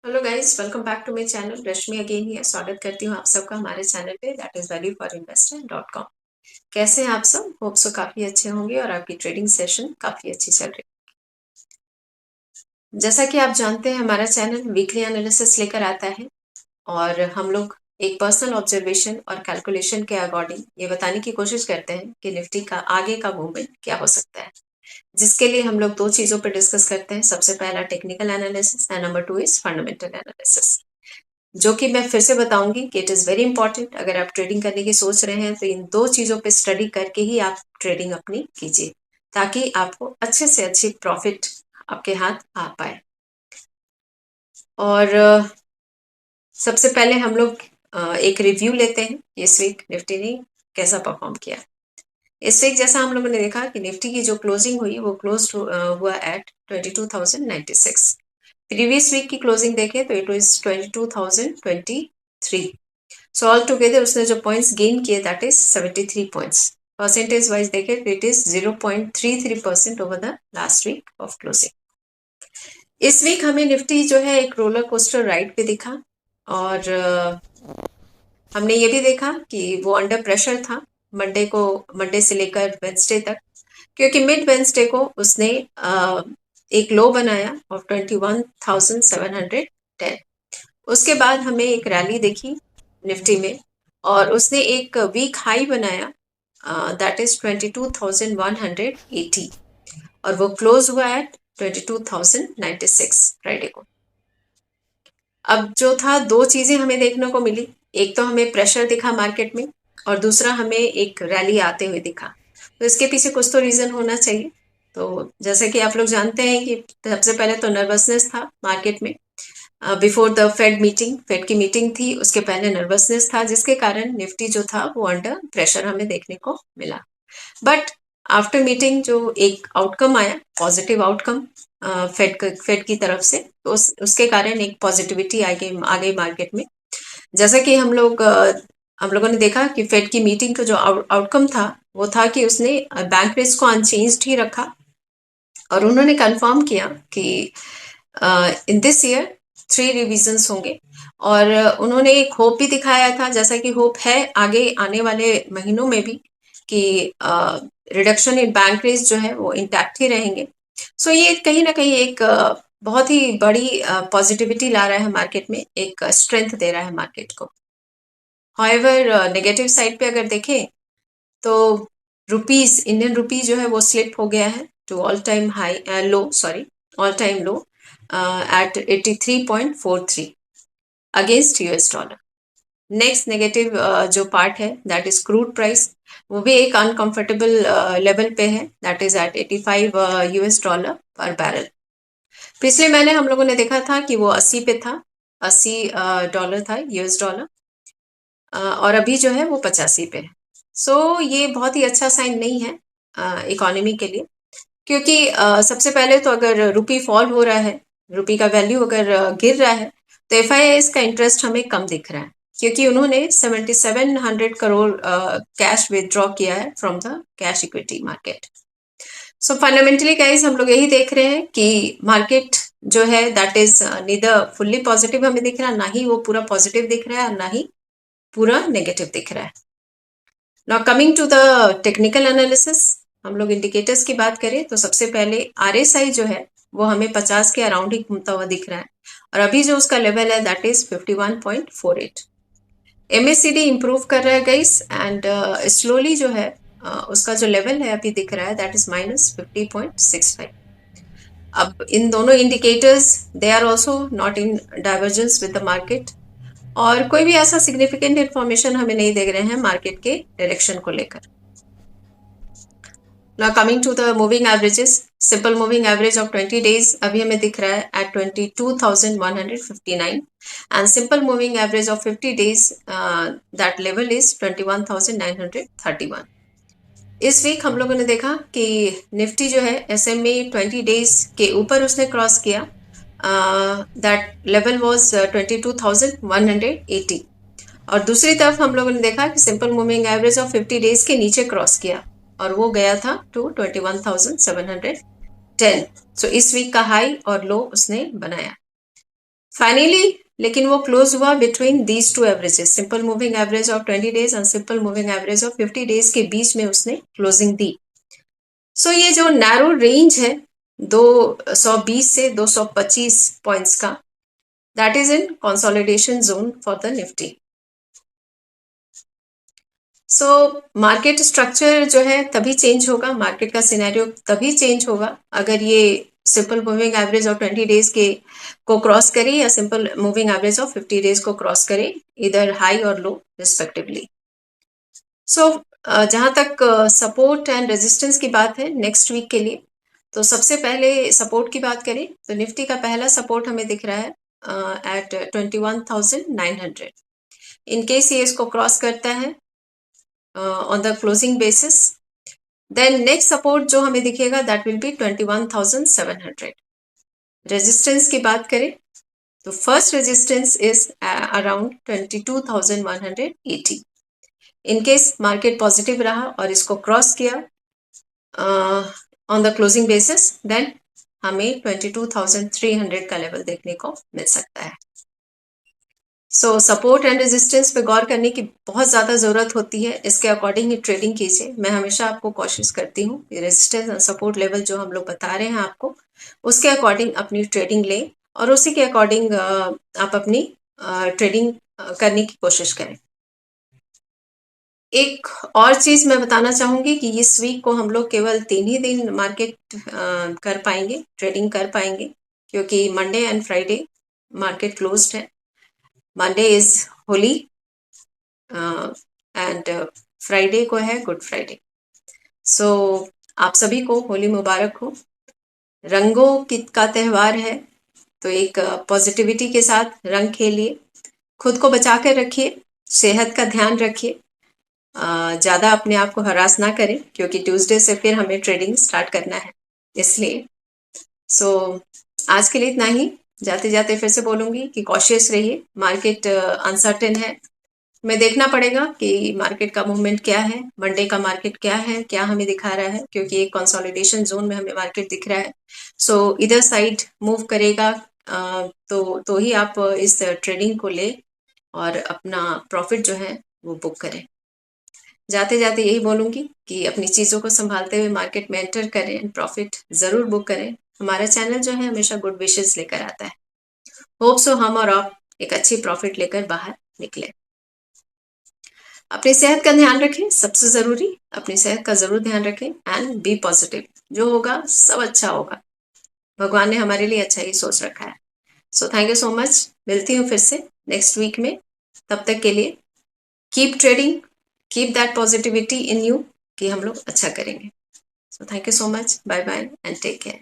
Hello guys, welcome back to my channel. Rashmi again ही स्वागत करती हूँ आप सबका हमारे चैनल पे, दैट इज valueforinvestor.com। कैसे हैं आप सब? होप सो काफी अच्छे होंगे और आपकी ट्रेडिंग सेशन काफी अच्छी चल रही है। जैसा कि आप जानते हैं, हमारा चैनल वीकली एनालिसिस लेकर आता है और हम लोग एक पर्सनल ऑब्जर्वेशन और कैलकुलेशन के अकॉर्डिंग ये बताने की कोशिश करते हैं कि निफ्टी का आगे का मूवमेंट क्या हो सकता है, जिसके लिए हम लोग दो चीजों पर डिस्कस करते हैं। सबसे पहला technical analysis and number 2 is fundamental analysis, जो कि मैं फिर से बताऊंगी कि इट इज़ वेरी इंपॉर्टेंट। अगर आप ट्रेडिंग करने की सोच रहे हैं तो इन दो चीज़ों पे स्टडी करके ही आप ट्रेडिंग अपनी कीजिए, ताकि आपको अच्छे से अच्छी प्रॉफिट आपके हाथ आ पाए। और सबसे पहले हम लोग एक रिव्यू लेते हैं इस वीक निफ्टी ने कैसा परफॉर्म किया। इस वीक जैसा हम लोगों ने देखा कि निफ्टी की जो क्लोजिंग हुई वो क्लोज हुआ एट 22,096। प्रीवियस वीक की क्लोजिंग देखें तो it was 22,023। So all together उसने जो पॉइंट्स गेन किए that is 73 points. Percentage wise देखें तो it is 0.33% over the last week of closing. इस वीक हमें निफ्टी जो है एक रोलर कोस्टर राइड पे दिखा और हमने ये भी देखा कि वो अंडर प्रेशर था मंडे से लेकर वेंसडे तक, क्योंकि मिड वेंसडे को उसने एक लो बनाया ऑफ 21,710। उसके बाद हमें एक रैली देखी निफ्टी में और उसने एक वीक हाई बनाया दैट इज 22,180 और वो क्लोज हुआ एट 22,096 फ्राइडे को। अब जो था, दो चीजें हमें देखने को मिली। एक तो हमें प्रेशर दिखा मार्केट में और दूसरा हमें एक रैली आते हुए दिखा। तो इसके पीछे कुछ तो रीजन होना चाहिए। तो जैसे कि आप लोग जानते हैं कि सबसे पहले तो नर्वसनेस था मार्केट में। बिफोर द फेड की मीटिंग थी, उसके पहले नर्वसनेस था, जिसके कारण निफ्टी जो था वो अंडर प्रेशर हमें देखने को मिला। बट आफ्टर मीटिंग जो एक आउटकम आया, पॉजिटिव आउटकम फेड की तरफ से, तो उसके कारण एक पॉजिटिविटी आ गई मार्केट में। जैसा कि हम लोगों ने देखा कि फेड की मीटिंग का जो आउटकम था वो था कि उसने बैंक रेट्स को अनचेंज्ड ही रखा और उन्होंने कंफर्म किया कि इन दिस ईयर 3 रिविजन्स होंगे। और उन्होंने एक होप भी दिखाया था, जैसा कि होप है आगे आने वाले महीनों में भी, कि रिडक्शन इन बैंक रेट्स जो है वो इंटैक्ट ही रहेंगे। सो ये कहीं ना कहीं एक बहुत ही बड़ी पॉजिटिविटी ला रहा है मार्केट में, एक स्ट्रेंथ दे रहा है मार्केट को। हाउएवर नेगेटिव साइड पे अगर देखें तो इंडियन रुपी जो है वो स्लिप हो गया है to all time high low, sorry, all time low at 83.43 against US dollar. Next negative जो पार्ट है दैट इज क्रूड प्राइस, वो भी एक अनकंफर्टेबल लेवल पे है, that is at 85 US dollar per barrel. पिछले महीने हम लोगों ने देखा था कि वो 80 पे था, 80 डॉलर था यूएस डॉलर, और अभी जो है वो 85 पे है। सो ये बहुत ही अच्छा साइन नहीं है इकोनॉमी के लिए, क्योंकि सबसे पहले तो अगर रुपी फॉल हो रहा है, रुपी का वैल्यू अगर गिर रहा है, तो एफआईआईस का इंटरेस्ट हमें कम दिख रहा है, क्योंकि उन्होंने 7700 करोड़ कैश विदड्रॉ किया है from the cash equity market. So fundamentally guys हम लोग यही देख रहे हैं कि मार्केट जो है that is neither fully positive हमें दिख रहा है, ना ही वो पूरा पॉजिटिव दिख रहा है और ना ही पूरा नेगेटिव दिख रहा है। Now coming to the technical analysis, हम लोग इंडिकेटर्स की बात करें तो सबसे पहले आरएसआई जो है वो हमें 50 के अराउंड ही घूमता हुआ दिख रहा है और अभी जो उसका लेवल है दैट इज 51.48। एमएससीडी इंप्रूव कर रहा है गाइस एंड स्लोली जो है उसका जो लेवल है अभी दिख रहा है दैट इज -50.65। अब इन दोनों indicators they are also not in divergence with the market और कोई भी ऐसा सिग्निफिकेंट इंफॉर्मेशन हमें नहीं दे रहे हैं मार्केट के डायरेक्शन को लेकर। Now coming to the moving averages, simple moving average of 20 days अभी हमें दिख रहा है at 22,159 and simple moving average of 50 days that level is 21,931। इस वीक हम लोगों ने देखा कि निफ्टी जो है SMA 20 डेज के ऊपर उसने क्रॉस किया, दैट लेवल वाज 22,180 और दूसरी तरफ हम लोगों ने देखा कि simple moving average of 50 days के नीचे क्रॉस किया और वो गया था टू 21,710। सो इस वीक का हाई और लो उसने बनाया। फाइनली लेकिन वो क्लोज हुआ between these two averages, simple moving average of 20 days और simple moving average of 50 days के बीच में उसने क्लोजिंग दी। सो ये जो नैरो रेंज है 220 से 225 पॉइंट्स का, that is in consolidation zone for the Nifty. So market structure जो है तभी चेंज होगा, मार्केट का सिनेरियो तभी चेंज होगा अगर ये simple moving average of 20 days के को क्रॉस करे या simple moving average of 50 days को क्रॉस करे, इधर हाई और लो रिस्पेक्टिवली। सो जहां तक सपोर्ट एंड रेजिस्टेंस की बात है नेक्स्ट वीक के लिए, तो सबसे पहले सपोर्ट की बात करें तो निफ्टी का पहला सपोर्ट हमें दिख रहा है एट 21,900। इन केस ये इसको क्रॉस करता है on the closing basis, then next support जो हमें दिखेगा दैट विल बी 21,700। रेजिस्टेंस की बात करें तो first resistance is around 22,180। In case market positive रहा और इसको क्रॉस किया on the closing basis, then हमें 22,300 का लेवल देखने को मिल सकता है। सो सपोर्ट एंड रेजिस्टेंस पे गौर करने की बहुत ज़्यादा ज़रूरत होती है, इसके अकॉर्डिंग ही ट्रेडिंग कीजिए। मैं हमेशा आपको कोशिश करती हूँ कि रेजिस्टेंस और सपोर्ट लेवल जो हम लोग बता रहे हैं आपको, उसके अकॉर्डिंग अपनी ट्रेडिंग लें और उसी के अकॉर्डिंग आप अपनी ट्रेडिंग करने की कोशिश करें। एक और चीज मैं बताना चाहूंगी कि इस वीक को हम लोग केवल 3 ही दिन मार्केट कर पाएंगे, ट्रेडिंग कर पाएंगे, क्योंकि Monday and Friday market closed है। Monday is Holi and Friday को है गुड फ्राइडे। सो आप सभी को होली मुबारक हो। रंगों का त्यौहार है, तो एक पॉजिटिविटी के साथ रंग खेलिए, खुद को बचा कर रखिए, सेहत का ध्यान रखिए, ज़्यादा अपने आप को हरास ना करें क्योंकि ट्यूसडे से फिर हमें ट्रेडिंग स्टार्ट करना है, इसलिए। सो आज के लिए इतना ही। जाते जाते फिर से बोलूंगी कि कॉशियस रहिए, मार्केट अनसर्टेन है, हमें देखना पड़ेगा कि मार्केट का मूवमेंट क्या है, मंडे का मार्केट क्या है, क्या हमें दिखा रहा है, क्योंकि एक कंसोलिडेशन जोन में हमें मार्केट दिख रहा है। सो इधर साइड मूव करेगा तो ही आप इस ट्रेडिंग को ले और अपना प्रॉफिट जो है वो बुक करें। जाते जाते यही बोलूंगी कि अपनी चीज़ों को संभालते हुए मार्केट में एंटर करें एंड प्रॉफिट ज़रूर बुक करें। हमारा चैनल जो है हमेशा गुड विशेस लेकर आता है। होप सो हम और आप एक अच्छी प्रॉफिट लेकर बाहर निकले। अपनी सेहत का ध्यान रखें, सबसे ज़रूरी अपनी सेहत का ज़रूर ध्यान रखें एंड बी पॉजिटिव। जो होगा सब अच्छा होगा, भगवान ने हमारे लिए अच्छा ही सोच रखा है। So thank you so much. मिलती हूँ फिर से नेक्स्ट वीक में, तब तक के लिए keep trading, keep that positivity in you कि हम लोग अच्छा करेंगे। So thank you so much. Bye bye and take care.